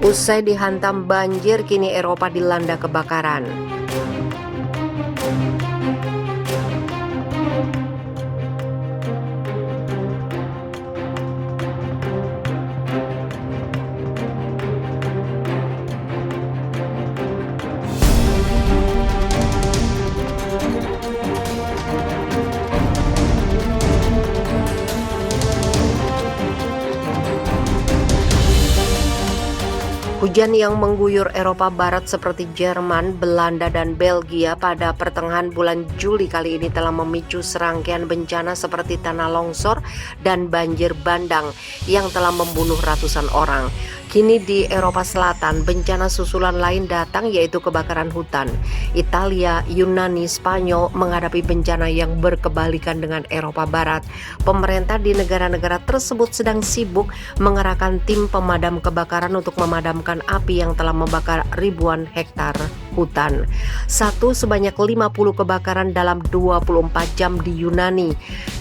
Usai dihantam banjir, kini Eropa dilanda kebakaran. Hujan yang mengguyur Eropa Barat seperti Jerman, Belanda, dan Belgia pada pertengahan bulan Juli kali ini telah memicu serangkaian bencana seperti tanah longsor dan banjir bandang yang telah membunuh ratusan orang. Kini di Eropa Selatan, bencana susulan lain datang yaitu kebakaran hutan. Italia, Yunani, Spanyol menghadapi bencana yang berkebalikan dengan Eropa Barat. Pemerintah di negara-negara tersebut sedang sibuk mengerahkan tim pemadam kebakaran untuk memadamkan api yang telah membakar ribuan hektar hutan. Sebanyak 50 kebakaran dalam 24 jam di Yunani.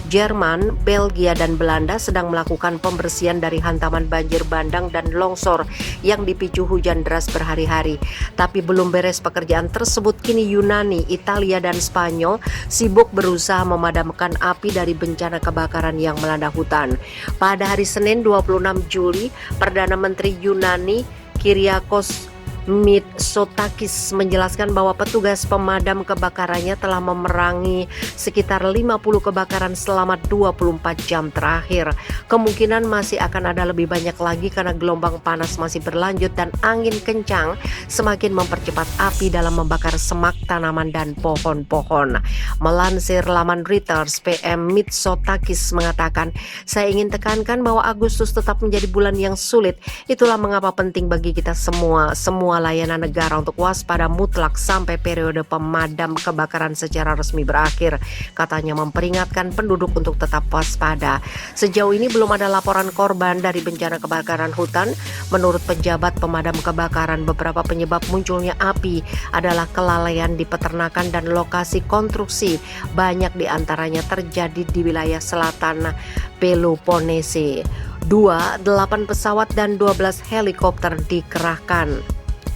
Jerman, Belgia, dan Belanda sedang melakukan pembersihan dari hantaman banjir bandang dan longsor yang dipicu hujan deras berhari-hari. Tapi belum beres pekerjaan tersebut, kini Yunani, Italia, dan Spanyol sibuk berusaha memadamkan api dari bencana kebakaran yang melanda hutan. Pada hari Senin 26 Juli, Perdana Menteri Yunani Kyriakos Mitsotakis menjelaskan bahwa petugas pemadam kebakarannya telah memerangi sekitar 50 kebakaran selama 24 jam terakhir. Kemungkinan masih akan ada lebih banyak lagi karena gelombang panas masih berlanjut dan angin kencang semakin mempercepat api dalam membakar semak, tanaman, dan pohon-pohon. Melansir laman Reuters, PM Mitsotakis mengatakan, "Saya ingin tekankan bahwa Agustus tetap menjadi bulan yang sulit. Itulah mengapa penting bagi kita semua layanan negara untuk waspada mutlak sampai periode pemadam kebakaran secara resmi berakhir," katanya, memperingatkan penduduk untuk tetap waspada. Sejauh ini belum ada laporan korban dari bencana kebakaran hutan. Menurut pejabat pemadam kebakaran, beberapa penyebab munculnya api adalah kelalaian di peternakan dan lokasi konstruksi. Banyak di antaranya terjadi di wilayah selatan Peloponnese. 8 pesawat dan 12 helikopter dikerahkan.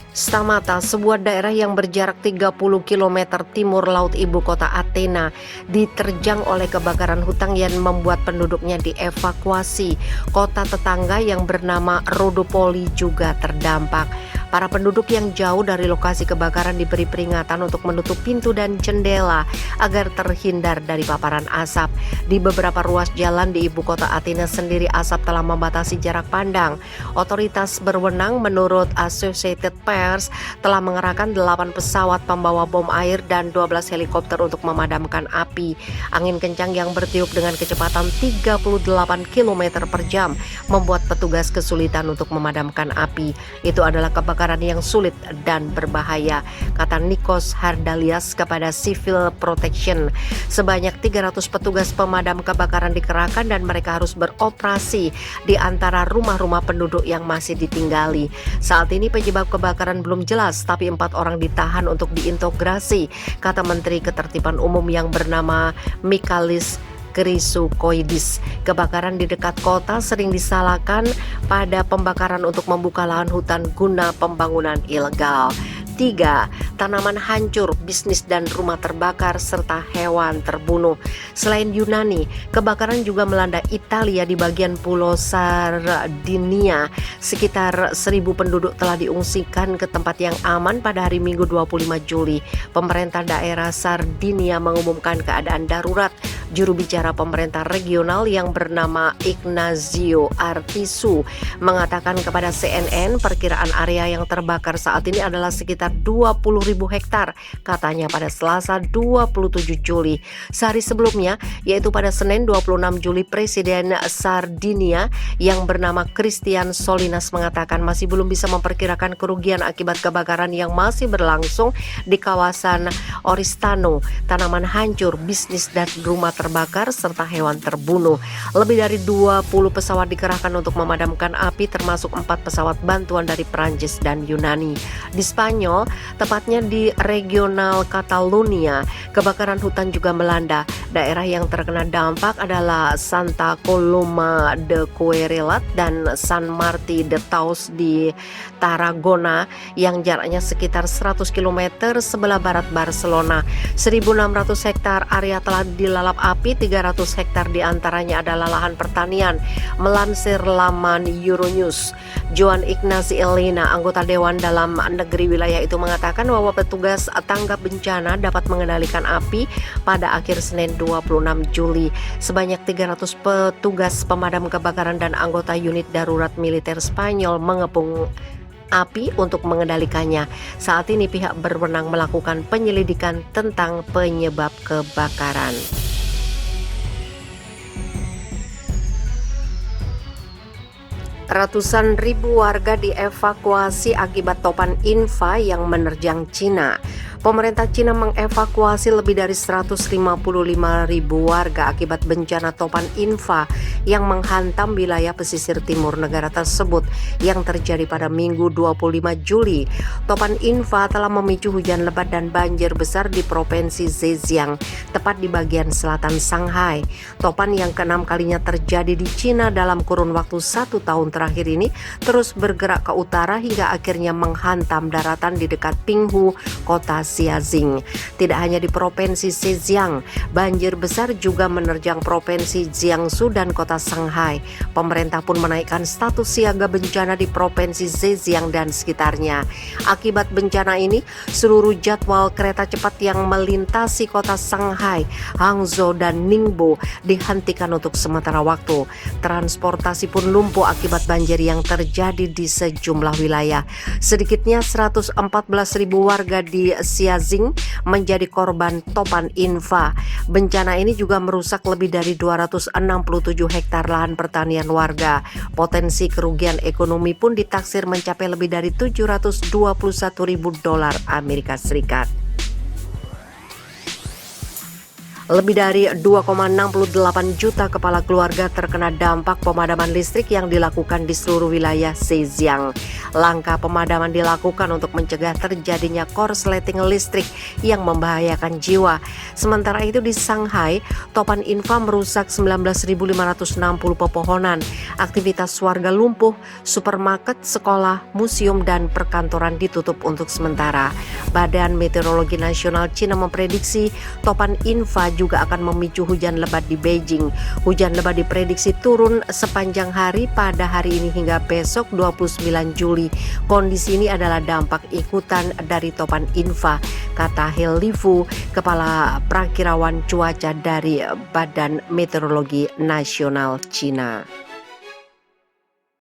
Stamata, sebuah daerah yang berjarak 30 km timur laut ibu kota Athena, diterjang oleh kebakaran hutan yang membuat penduduknya dievakuasi. Kota tetangga yang bernama Rhodopoli juga terdampak. Para penduduk yang jauh dari lokasi kebakaran diberi peringatan untuk menutup pintu dan jendela agar terhindar dari paparan asap. Di beberapa ruas jalan di ibu kota Athena sendiri, asap telah membatasi jarak pandang. Otoritas berwenang menurut Associated Press telah mengerahkan 8 pesawat pembawa bom air dan 12 helikopter untuk memadamkan api. Angin kencang yang bertiup dengan kecepatan 38 km per jam membuat petugas kesulitan untuk memadamkan api. Itu adalah kebakaran yang sulit dan berbahaya, kata Nikos Hardalias kepada Civil Protection. Sebanyak 300 petugas pemadam kebakaran dikerahkan dan mereka harus beroperasi di antara rumah-rumah penduduk yang masih ditinggali. Saat ini penyebab kebakaran belum jelas, tapi 4 orang ditahan untuk diintegrasi, kata Menteri Ketertiban Umum yang bernama Michalis Chrysoukoidis. Kebakaran di dekat kota sering disalahkan pada pembakaran untuk membuka lahan hutan guna pembangunan ilegal. 3. Tanaman hancur, bisnis dan rumah terbakar, serta hewan terbunuh. Selain Yunani, kebakaran juga melanda Italia di bagian pulau Sardinia. Sekitar 1.000 penduduk telah diungsikan ke tempat yang aman pada hari Minggu 25 Juli. Pemerintah daerah Sardinia mengumumkan keadaan darurat. Juru bicara pemerintah regional yang bernama Ignazio Artisu mengatakan kepada CNN perkiraan area yang terbakar saat ini adalah sekitar 20.000 hektar, katanya pada Selasa 27 Juli. Sehari sebelumnya, yaitu pada Senin 26 Juli, Presiden Sardinia yang bernama Christian Solinas mengatakan masih belum bisa memperkirakan kerugian akibat kebakaran yang masih berlangsung di kawasan Oristano. Tanaman hancur, bisnis dan rumah terbakar serta hewan terbunuh. Lebih dari 20 pesawat dikerahkan untuk memadamkan api, termasuk 4 pesawat bantuan dari Prancis dan Yunani. Di Spanyol, tepatnya di regional Catalonia, kebakaran hutan juga melanda. Daerah yang terkena dampak adalah Santa Coloma de Queralt dan San Martí de Tous di Tarragona yang jaraknya sekitar 100 km sebelah barat Barcelona. 1.600 hektar area telah dilalap api, 300 hektar diantaranya adalah lahan pertanian. Melansir laman Euronews, Joan Ignasi Elena, anggota Dewan Dalam Negeri wilayah itu mengatakan bahwa petugas tanggap bencana dapat mengendalikan api pada akhir Senin 26 Juli. Sebanyak 300 petugas pemadam kebakaran dan anggota unit darurat militer Spanyol mengepung api untuk mengendalikannya. Saat ini pihak berwenang melakukan penyelidikan tentang penyebab kebakaran. Ratusan ribu warga dievakuasi akibat topan Infa yang menerjang Cina. Pemerintah Cina mengevakuasi lebih dari 155.000 warga akibat bencana topan Infa yang menghantam wilayah pesisir timur negara tersebut yang terjadi pada Minggu 25 Juli. Topan Infa telah memicu hujan lebat dan banjir besar di Provinsi Zhejiang, tepat di bagian selatan Shanghai. Topan yang keenam kalinya terjadi di Cina dalam kurun waktu 1 tahun terakhir ini terus bergerak ke utara hingga akhirnya menghantam daratan di dekat Pinghu, kota Xiaxing. Tidak hanya di Provinsi Zhejiang, banjir besar juga menerjang Provinsi Jiangsu dan kota Shanghai. Pemerintah pun menaikkan status siaga bencana di Provinsi Zhejiang dan sekitarnya. Akibat bencana ini, seluruh jadwal kereta cepat yang melintasi kota Shanghai, Hangzhou, dan Ningbo dihentikan untuk sementara waktu. Transportasi pun lumpuh akibat banjir yang terjadi di sejumlah wilayah. Sedikitnya 114.000 warga di Xiaxing menjadi korban topan Infa. Bencana ini juga merusak lebih dari 267 hektar lahan pertanian warga. Potensi kerugian ekonomi pun ditaksir mencapai lebih dari $721.000 Amerika Serikat. Lebih dari 2,68 juta kepala keluarga terkena dampak pemadaman listrik yang dilakukan di seluruh wilayah Zhejiang. Langkah pemadaman dilakukan untuk mencegah terjadinya korsleting listrik yang membahayakan jiwa. Sementara itu di Shanghai, topan Infa merusak 19.560 pepohonan. Aktivitas warga lumpuh, supermarket, sekolah, museum, dan perkantoran ditutup untuk sementara. Badan Meteorologi Nasional Cina memprediksi topan Infa juga akan memicu hujan lebat di Beijing. Hujan lebat diprediksi turun sepanjang hari pada hari ini hingga besok 29 Juli. Kondisi ini adalah dampak ikutan dari topan Infa, kata He Lifu, kepala prakirawan cuaca dari Badan Meteorologi Nasional Cina.